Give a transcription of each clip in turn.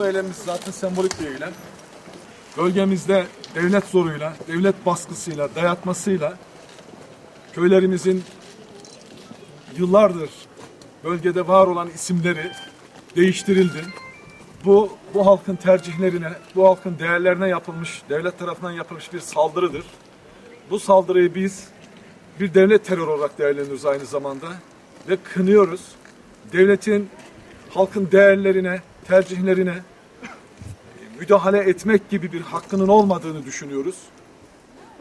Bu eylemimiz zaten sembolik bir eylem. Bölgemizde devlet zoruyla, devlet baskısıyla, dayatmasıyla köylerimizin yıllardır bölgede var olan isimleri değiştirildi. Bu halkın tercihlerine, bu halkın değerlerine yapılmış, devlet tarafından yapılmış bir saldırıdır. Bu saldırıyı biz bir devlet terörü olarak değerlendiriyoruz aynı zamanda ve kınıyoruz. Devletin halkın değerlerine, tercihlerine müdahale etmek gibi bir hakkının olmadığını düşünüyoruz.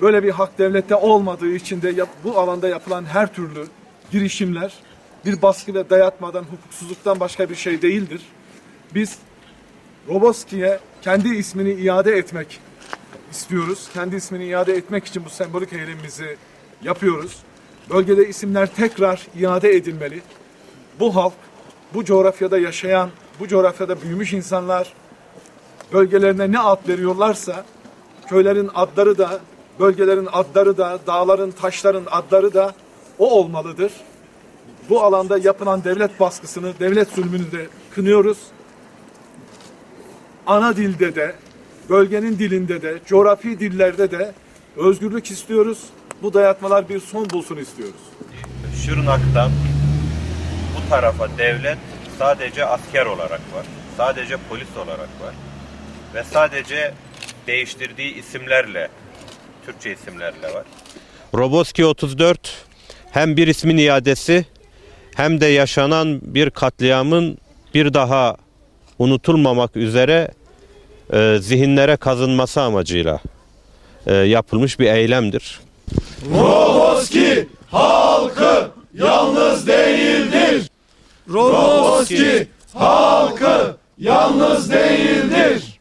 Böyle bir hak devlette olmadığı için de bu alanda yapılan her türlü girişimler bir baskı ve dayatmadan, hukuksuzluktan başka bir şey değildir. Biz Roboski'ye kendi ismini iade etmek istiyoruz. Kendi ismini iade etmek için bu sembolik eylemimizi yapıyoruz. Bölgede isimler tekrar iade edilmeli. Bu halk, bu coğrafyada yaşayan, bu coğrafyada büyümüş insanlar bölgelerine ne ad veriyorlarsa köylerin adları da, bölgelerin adları da, dağların, taşların adları da o olmalıdır. Bu alanda yapılan devlet baskısını, devlet zulmünü de kınıyoruz. Ana dilde de, bölgenin dilinde de, coğrafi dillerde de özgürlük istiyoruz. Bu dayatmalar bir son bulsun istiyoruz. Şırnak'tan bu tarafa devlet sadece asker olarak var. Sadece polis olarak var. Ve sadece değiştirdiği isimlerle, Türkçe isimlerle var. Roboski 34 hem bir ismin iadesi hem de yaşanan bir katliamın bir daha unutulmamak üzere zihinlere kazınması amacıyla yapılmış bir eylemdir. Roboski halkı yalnız değildir. Roboski halkı yalnız değildir.